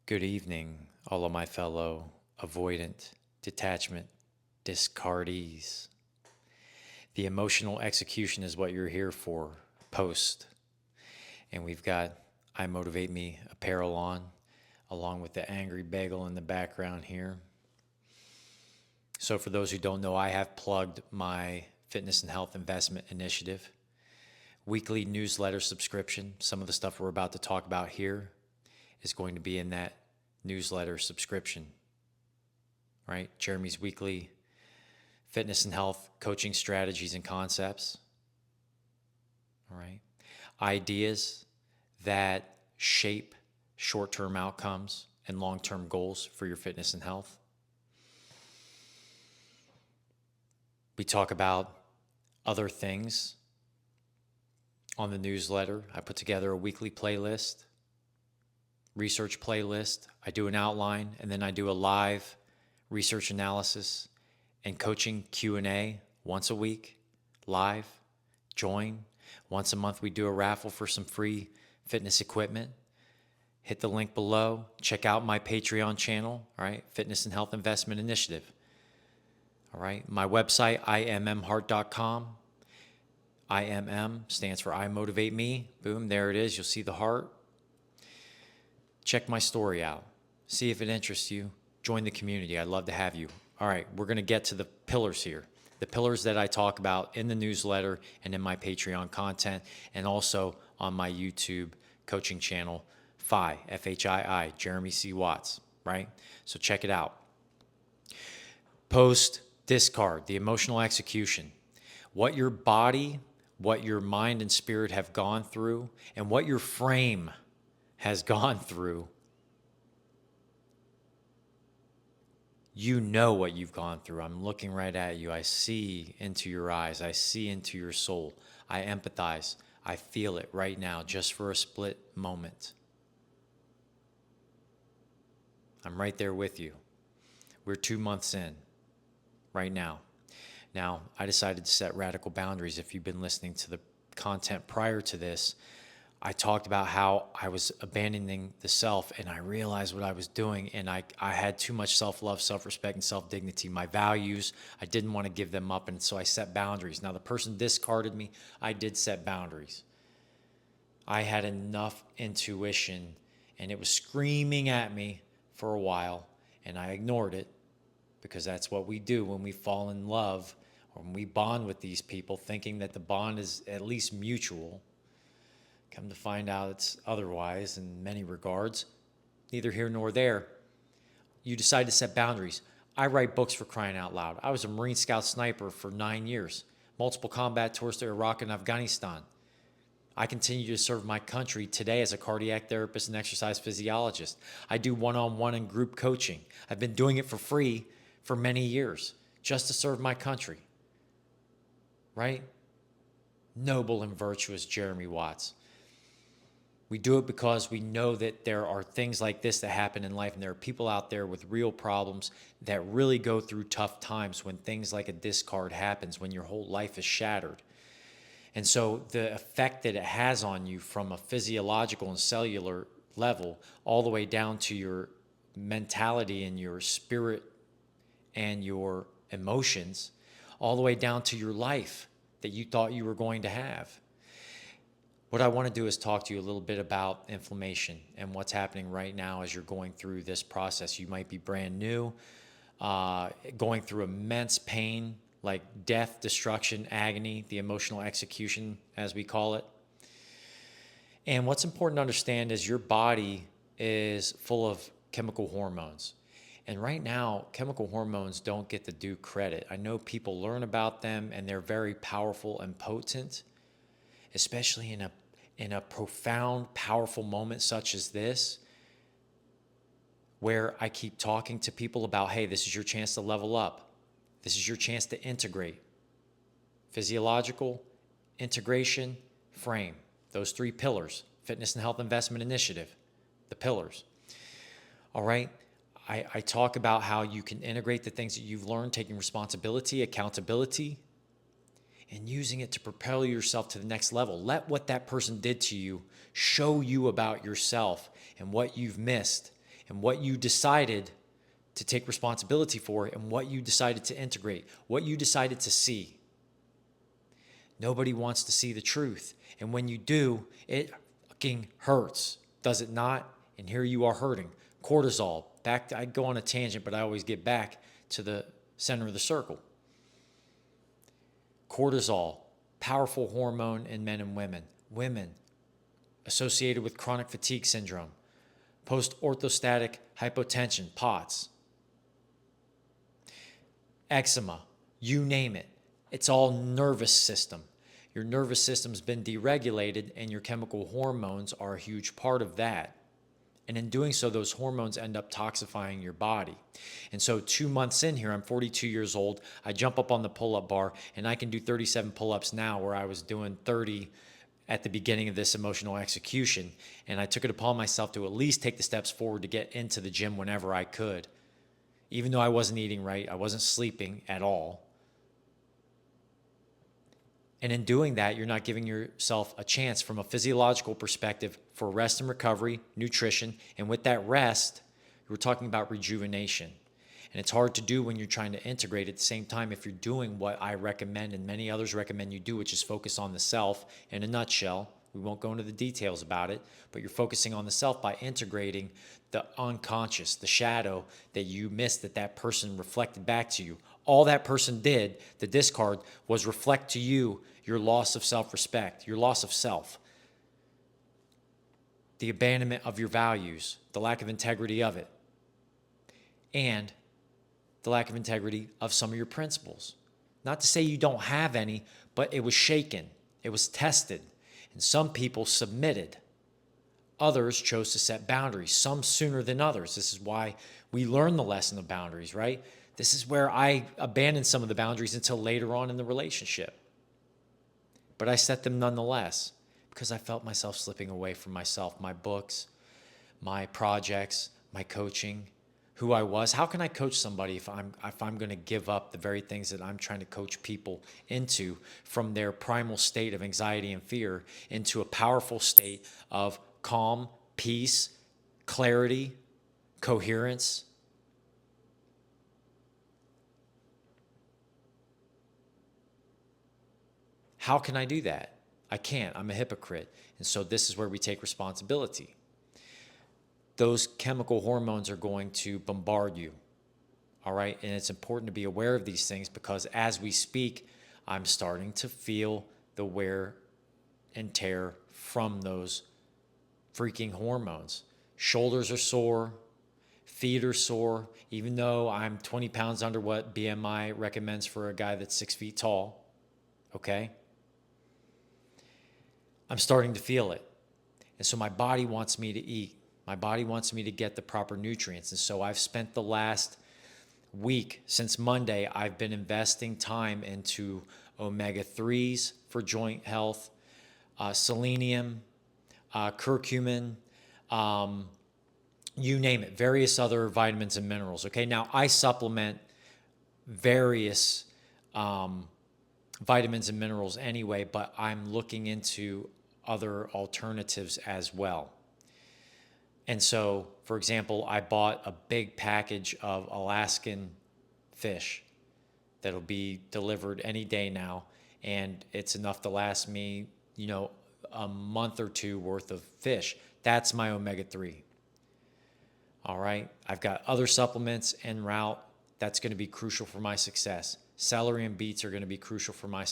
Good evening, all of my fellow avoidant, detachment, discardees. The emotional execution is what you're here for, post. And we've got I Motivate Me apparel on, along with the angry bagel in the background here. So, for those who don't know, I have plugged my fitness and health investment initiative, weekly newsletter subscription. Some of the stuff we're about to talk about here is going to be in that newsletter subscription, right? Jeremy's weekly fitness and health coaching strategies and concepts, all right? Ideas that shape short term outcomes and long term goals for your fitness and health. We talk about other things on the newsletter. I put together a weekly playlist, research playlist. I do an outline, and then I do a live research analysis and coaching Q&A once a week, live. Join. Once a month, we do a raffle for some free fitness equipment. Hit the link below. Check out my Patreon channel, all right? Fitness and Health Investment Initiative. All right. My website, immheart.com. IMM stands for I Motivate Me. Boom, there it is. You'll see the heart. Check my story out. See if it interests you. Join the community. I'd love to have you. All right, we're going to get to the pillars here. The pillars that I talk about in the newsletter and in my Patreon content, and also on my YouTube coaching channel, FHII, F-H-I-I, Jeremy C. Watts, right? So check it out. Post discard, the emotional execution. What your body, what your mind and spirit have gone through, and what your frame has gone through. You know what you've gone through. I'm looking right at you. I see into your eyes. I see into your soul. I empathize. I feel it right now, just for a split moment. I'm right there with you. We're 2 months in right now. Now, I decided to set radical boundaries. If you've been listening to the content prior to this, I talked about how I was abandoning the self, and I realized what I was doing, and I had too much self-love, self-respect, and self-dignity. My values, I didn't want to give them up, and so I set boundaries. Now, the person discarded me. I did set boundaries. I had enough intuition, and it was screaming at me for a while, and I ignored it, because that's what we do when we fall in love, or when we bond with these people, thinking that the bond is at least mutual. Come to find out it's otherwise in many regards. Neither here nor there. You decide to set boundaries. I write books, for crying out loud. I was a Marine Scout sniper for 9 years, multiple combat tours to Iraq and Afghanistan. I continue to serve my country today as a cardiac therapist and exercise physiologist. I do one-on-one and group coaching. I've been doing it for free for many years, just to serve my country. Right? Noble and virtuous Jeremy Watts. We do it because we know that there are things like this that happen in life, and there are people out there with real problems that really go through tough times when things like a discard happens, when your whole life is shattered. And so the effect that it has on you from a physiological and cellular level all the way down to your mentality and your spirit and your emotions, all the way down to your life that you thought you were going to have. What I want to do is talk to you a little bit about inflammation and what's happening right now as you're going through this process. You might be brand new, going through immense pain, like death, destruction, agony, the emotional execution, as we call it. And what's important to understand is your body is full of chemical hormones. And right now, chemical hormones don't get the due credit. I know people learn about them, and they're very powerful and potent, especially in a profound, powerful moment such as this, where I keep talking to people about, hey, this is your chance to level up. This is your chance to integrate. Physiological, integration, frame. Those 3 pillars. Fitness and Health Investment Initiative. The pillars. All right? I talk about how you can integrate the things that you've learned, taking responsibility, accountability, and using it to propel yourself to the next level. Let what that person did to you show you about yourself and what you've missed and what you decided to take responsibility for and what you decided to integrate, what you decided to see. Nobody wants to see the truth. And when you do, it fucking hurts. Does it not? And here you are hurting. Cortisol. I go on a tangent, but I always get back to the center of the circle. Cortisol, powerful hormone in men and women. Women associated with chronic fatigue syndrome, post-orthostatic hypotension, POTS, eczema, you name it. It's all nervous system. Your nervous system's been deregulated, and your chemical hormones are a huge part of that. And in doing so, those hormones end up toxifying your body. And so 2 months in here, I'm 42 years old. I jump up on the pull-up bar, and I can do 37 pull-ups now where I was doing 30 at the beginning of this emotional execution. And I took it upon myself to at least take the steps forward to get into the gym whenever I could. Even though I wasn't eating right, I wasn't sleeping at all. And in doing that, you're not giving yourself a chance from a physiological perspective for rest and recovery, nutrition. And with that rest, we're talking about rejuvenation. And it's hard to do when you're trying to integrate at the same time if you're doing what I recommend and many others recommend you do, which is focus on the self in a nutshell. We won't go into the details about it, but you're focusing on the self by integrating the unconscious, the shadow that you missed that person reflected back to you. All that person did, the discard, was reflect to you your loss of self-respect, your loss of self, the abandonment of your values, the lack of integrity of it, and the lack of integrity of some of your principles. Not to say you don't have any, but it was shaken. It was tested. And some people submitted. Others chose to set boundaries, some sooner than others. This is why we learn the lesson of boundaries, right? This is where I abandoned some of the boundaries until later on in the relationship. But I set them nonetheless because I felt myself slipping away from myself, my books, my projects, my coaching, who I was. How can I coach somebody if I'm going to give up the very things that I'm trying to coach people into from their primal state of anxiety and fear into a powerful state of calm, peace, clarity, coherence? How can I do that? I can't. I'm a hypocrite. And so this is where we take responsibility. Those chemical hormones are going to bombard you. All right. And it's important to be aware of these things because as we speak, I'm starting to feel the wear and tear from those freaking hormones. Shoulders are sore, feet are sore, even though I'm 20 pounds under what BMI recommends for a guy that's 6 feet tall. Okay. I'm starting to feel it. And so my body wants me to eat. My body wants me to get the proper nutrients. And so I've spent the last week, since Monday, I've been investing time into omega-3s for joint health, selenium, curcumin, you name it, various other vitamins and minerals. Okay, now I supplement various vitamins and minerals anyway, but I'm looking into other alternatives as well. And so, for example, I bought a big package of Alaskan fish that'll be delivered any day now, and it's enough to last me, a month or two worth of fish. That's my omega-3. All right, I've got other supplements en route. That's going to be crucial for my success. Celery and beets are going to be crucial for my